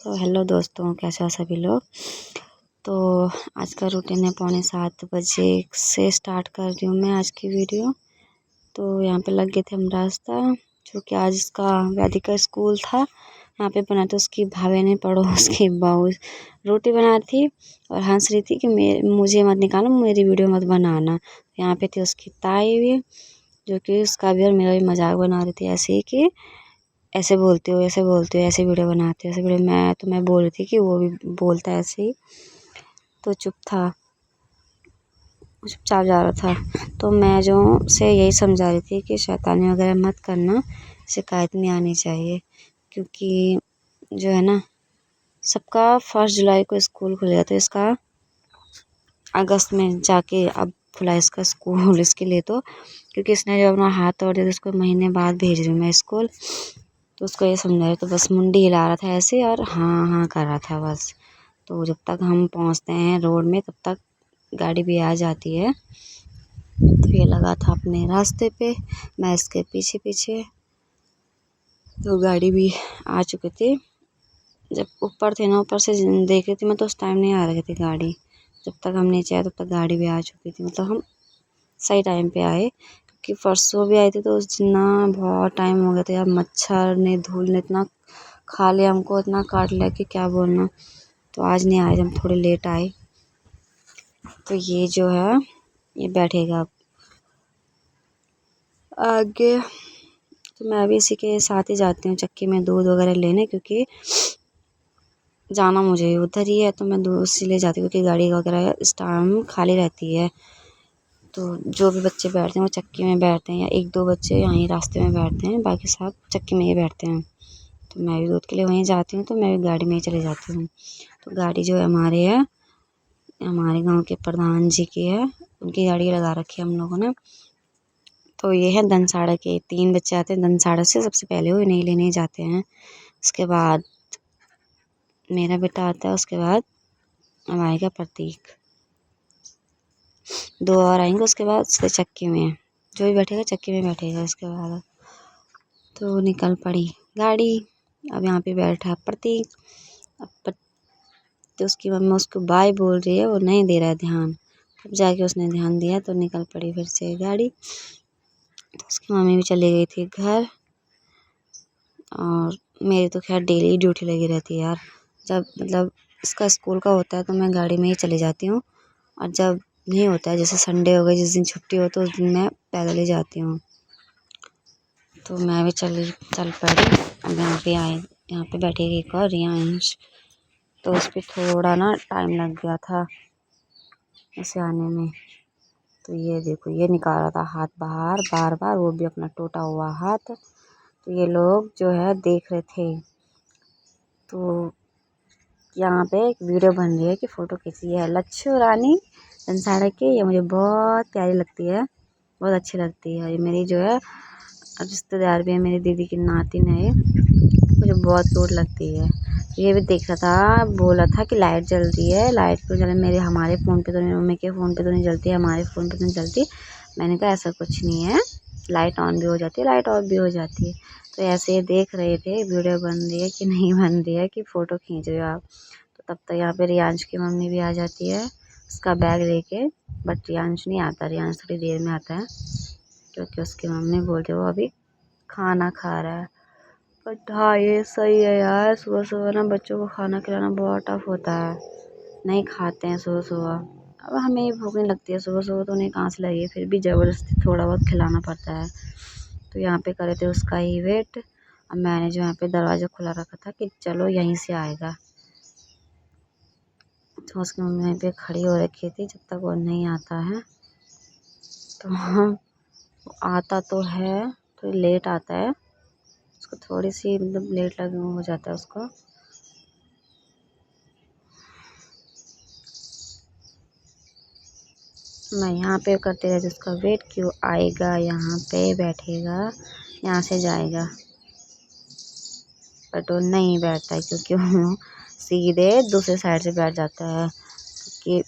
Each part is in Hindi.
तो हेलो दोस्तों, कैसे हो सभी लोग। तो आज का रूटीन है 6:45 से स्टार्ट कर रही हूँ मैं आज की वीडियो। तो यहाँ पे लग गए थे हम रास्ता, क्योंकि आज इसका वैदिका स्कूल था। यहाँ पे बना तो उसकी भाभी ने पड़ोस की बहू रोटी बना रही थी और हंस रही थी कि मुझे मत निकालो, मेरी वीडियो मत बनाना। यहाँ पे थी उसकी ताई भी, जो कि उसका भी और मेरा भी मजाक बना रही थी ऐसे ही कि ऐसे बोलते हो, ऐसे बोलते हो, ऐसे वीडियो बनाते हो, ऐसे वीडियो। मैं बोल रही थी कि वो भी बोलता है ऐसे ही, तो चुप था, चुपचाप जा रहा था। तो मैं जो से यही समझा रही थी कि शैतानी वगैरह मत करना, शिकायत नहीं आनी चाहिए। क्योंकि जो है ना, सबका 1 जुलाई को स्कूल खुलेगा, तो इसका अगस्त में जाके अब खुला इसका स्कूल इसके लिए। तो क्योंकि इसने जब अपना हाथ तोड़ दिया तो उसको महीने बाद भेज रही हूँ मैं स्कूल। तो उसको ये समझा रही, तो बस मुंडी हिला रहा था ऐसे और हाँ हाँ कर रहा था बस। तो जब तक हम पहुँचते हैं रोड में तब तक गाड़ी भी आ जाती है। तो ये लगा था अपने रास्ते पे, मैं इसके पीछे पीछे। तो गाड़ी भी आ चुकी थी। जब ऊपर थे ना, ऊपर से देख रही थी मैं, तो उस टाइम नहीं आ रही थी गाड़ी। जब तक हम नीचे आए तब तक गाड़ी भी आ चुकी थी। मतलब हम सही टाइम पे आए, क्योंकि परसों भी आए थे तो उस दिन ना बहुत टाइम हो गया था यार। मच्छर ने धूल ने इतना खा लिया हमको, इतना काट लिया कि क्या बोलना। तो आज नहीं आए, हम थोड़े लेट आए। तो ये जो है ये बैठेगा आगे। तो मैं भी इसी के साथ ही जाती हूँ चक्की में दूध वगैरह लेने, क्योंकि जाना मुझे उधर ही है। तो मैं दूध इसीलिए जाती हूँ क्योंकि गाड़ी वगैरह इस टाइम खाली रहती है। तो जो भी बच्चे बैठते हैं वो चक्की में बैठते हैं, या 1-2 बच्चे यहीं रास्ते में बैठते हैं, बाकी सब चक्की में ही बैठते हैं। तो मैं भी दूध के लिए वहीं जाती हूँ, तो मैं भी गाड़ी में ही चली जाती हूँ। तो गाड़ी जो है हमारे गांव के प्रधान जी की है, उनकी गाड़ी लगा रखी है हम लोगों ने। तो ये है दनसाड़ा के 3 बच्चे आते हैं दनसाड़ा से, सबसे पहले वो इन्हें लेने जाते हैं। उसके बाद मेरा बेटा आता है, उसके बाद अब आएगा प्रतीक, 2 और आएंगे उसके बाद। उसके चक्की में जो भी बैठेगा चक्की में बैठेगा उसके बाद। तो निकल पड़ी गाड़ी। अब यहाँ पे बैठा प्रतीक। अब तो उसकी मम्मी उसको बाय बोल रही है, वो नहीं दे रहा है ध्यान। तब जाके उसने ध्यान दिया तो निकल पड़ी फिर से गाड़ी। तो उसकी मम्मी भी चली गई थी घर। और मेरी तो खैर डेली ड्यूटी लगी रहती है यार। जब मतलब इसका स्कूल का होता है तो मैं गाड़ी में ही चली जाती हूँ, और जब नहीं होता है, जैसे संडे हो गई, जिस दिन छुट्टी हो तो उस दिन मैं पैदल ही जाती हूँ। तो मैं भी चल पड़ी। अब यहाँ पे बैठेगी एक और रियांश। तो उस पर थोड़ा ना टाइम लग गया था उसे आने में। तो ये देखो, ये निकाल रहा था हाथ बाहर बार बार, वो भी अपना टूटा हुआ हाथ। तो ये लोग जो है देख रहे थे। तो यहाँ पे एक वीडियो बन रही है कि फ़ोटो खींची है लच्छू रानी दनसाड़ा की। ये मुझे बहुत प्यारी लगती है, बहुत अच्छी लगती है। ये मेरी जो है रिश्तेदार भी है, मेरी दीदी की नातिन है ये, मुझे बहुत क्यूट लगती है। ये भी देख रहा था, बोला था कि लाइट जल रही है, लाइट क्यों जले, मेरे हमारे फ़ोन पे तो नहीं, मम्मी के फ़ोन पे तो नहीं जलती, हमारे फ़ोन पे तो नहीं जलती। मैंने कहा ऐसा कुछ नहीं है, लाइट ऑन भी हो जाती है, लाइट ऑफ भी हो जाती है। तो ऐसे ही देख रहे थे वीडियो बन रही है कि नहीं बन रही है, कि फ़ोटो खींच रहे हो आप। तो तब तक यहाँ पे रियांश की मम्मी भी आ जाती है उसका बैग लेके। बट रियांश नहीं आता, रियांश थोड़ी देर में आता है, क्योंकि उसकी मम्मी बोलते वो अभी खाना खा रहा है। बट हाँ ये सही है यार, सुबह सुबह ना बच्चों को खाना खिलाना बहुत टफ होता है, नहीं खाते हैं सुबह सुबह। अब हमें ही भूख नहीं लगती है सुबह सुबह, तो उन्हें कहाँ से लगी, फिर भी ज़बरदस्ती थोड़ा बहुत खिलाना पड़ता है। तो यहाँ पे करे थे उसका ही वेट। अब मैंने जो यहाँ पे दरवाज़ा खुला रखा था कि चलो यहीं से आएगा। तो उसकी मम्मी वहीं पे खड़ी हो रखी थी जब तक वो नहीं आता है। तो हाँ, आता तो है, तो लेट आता है, उसको थोड़ी सी मतलब लेट लग हो जाता है उसको। मैं यहाँ पे करते रहती उसका वेट, क्यों आएगा, यहाँ पे बैठेगा, यहाँ से जाएगा। बट वो नहीं बैठता है, क्योंकि वो सीधे दूसरे साइड से बैठ जाता है। कि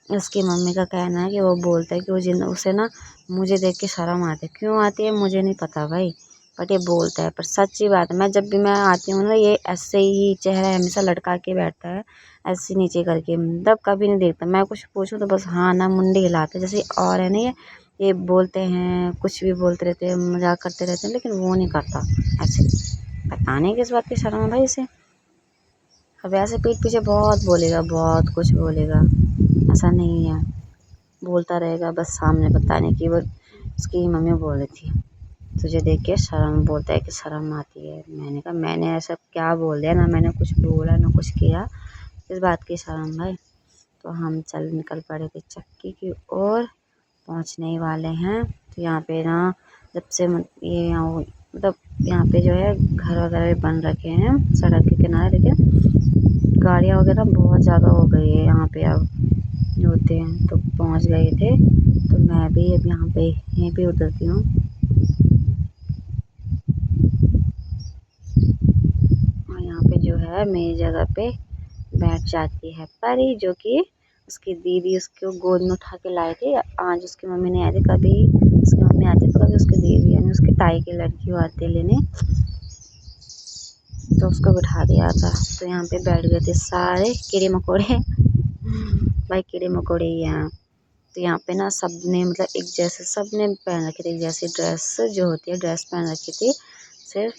उसकी मम्मी का कहना है कि वो बोलता है कि वो उसे ना मुझे देख के शर्म आती है। क्यों आती है मुझे नहीं पता भाई, बट ये बोलता है। पर सच्ची बात है, मैं जब भी मैं आती हूँ ना, ये ऐसे ही चेहरा हमेशा लटका के बैठता है, ऐसे नीचे करके, मतलब कभी नहीं देखता। मैं कुछ पूछूँ तो बस हाँ ना मुंडी हिलाते, जैसे और है ना ये बोलते हैं, कुछ भी बोलते रहते हैं, मजाक करते रहते हैं, लेकिन वो नहीं करता ऐसे। पता नहीं किस बात की शर्म है भाई इसे। अब ऐसे पीठ पीछे बहुत बोलेगा, बहुत कुछ बोलेगा, ऐसा नहीं है, बोलता रहेगा बस सामने बताने की। वो उसकी मम्मी बोल रही थी तुझे देख के शर्म, बोलता है कि शर्म आती है। मैंने कहा मैंने ऐसा क्या बोल दिया, ना मैंने कुछ बोला ना कुछ किया, इस बात की शर्म भाई। तो हम निकल पड़े थे चक्की की ओर, पहुंचने ही वाले हैं। तो यहाँ पे ना जब से ये यहाँ मतलब यहाँ पे जो है घर वगैरह भी बन रखे हैं सड़क के किनारे, लेकिन गाड़ियाँ वगैरह बहुत ज़्यादा हो गई है यहाँ पे अब जो होते हैं। तो पहुँच गए थे, तो मैं भी अब यहाँ पे यहीं पे उतरती हूँ। और यहाँ पे जो है मेरी जगह पे बैठ जाती है परी, जो कि उसकी दीदी उसको गोद में उठा के लाए थे। आज उसकी मम्मी नहीं आई थी, कभी उसकी मम्मी आती तो कभी उसकी दीदी यानी उसकी ताई की लड़की वो आती लेने, तो उसको बिठा दिया था। तो यहाँ पे बैठ गए थे सारे कीड़े मकोड़े भाई कीड़े मकोड़े ही यहाँ। तो यहाँ पे ना सब ने मतलब एक जैसे सब ने पहन रखे थे, एक जैसी ड्रेस जो होती है, ड्रेस पहन रखी थी। सिर्फ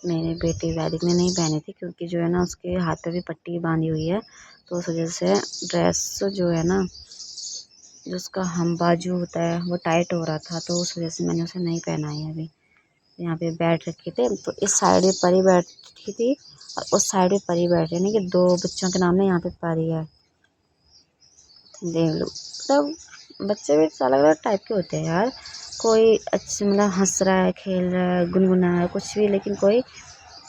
मेरे बेटे वैदिक ने नहीं पहनी थी, क्योंकि जो है ना उसके हाथ पे भी पट्टी बांधी हुई है, तो उस वजह से ड्रेस जो है ना, जो उसका हम बाजू होता है वो टाइट हो रहा था, तो उस वजह से मैंने उसे नहीं पहनाई अभी। यहाँ पे बैठ रखे थे, तो इस साइड में परी बैठी थी और उस साइड में परी बैठे, यानी कि दो बच्चों के नाम ना यहाँ पे परी है। देख लो, मतलब बच्चे भी अलग अलग टाइप के होते हैं यार। कोई अच्छे मतलब हंस रहा है, खेल रहा है, गुनगुना रहा है, कुछ भी, लेकिन कोई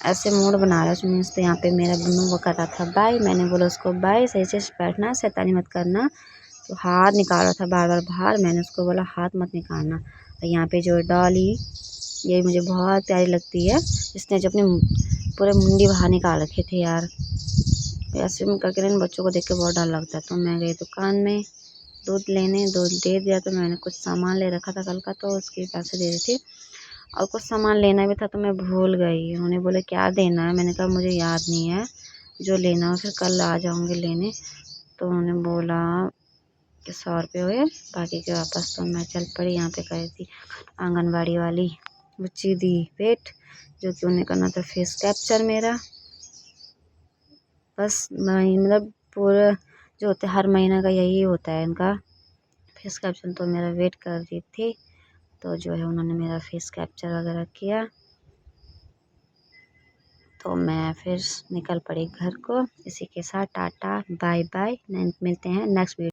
ऐसे मूड बना रहा है उसमें। तो यहाँ पे मेरा बुन्नू वो कर रहा था बाय, मैंने बोला उसको बाय, सही से बैठना, शैतानी मत करना। तो हाथ निकाल रहा था बार बार बाहर, मैंने उसको बोला हाथ मत निकालना। और यहाँ पे जो डॉली, ये मुझे बहुत प्यारी लगती है, इसने जो अपने पूरे मुंडी बाहर निकाल रखे थे यार। ऐसे में करके इन बच्चों को देख के बहुत डर लगता है। तो मैं गई दुकान में दूध लेने, दूध दे दिया। तो मैंने कुछ सामान ले रखा था कल का, तो उसके पैसे दे दी थी। और कुछ सामान लेना भी था तो मैं भूल गई। उन्होंने बोले क्या देना है, मैंने कहा मुझे याद नहीं है, जो लेना हो फिर कल आ जाऊँगी लेने। तो उन्होंने बोला कि 100 रुपये हुए, बाकी के वापस। तो मैं चल पड़ी। यहाँ पे गई थी आंगनबाड़ी वाली बुच्ची दी वेट, जो कि उन्हें करना था फेस कैप्चर मेरा। बस मतलब पूरा जो होता है हर महीना का यही होता है इनका फेस कैप्चर। तो मेरा वेट कर रही थी, तो जो है उन्होंने मेरा फेस कैप्चर वगैरह किया। तो मैं फिर निकल पड़ी घर को। इसी के साथ टाटा बाय बाय, मिलते हैं नेक्स्ट वीडियो।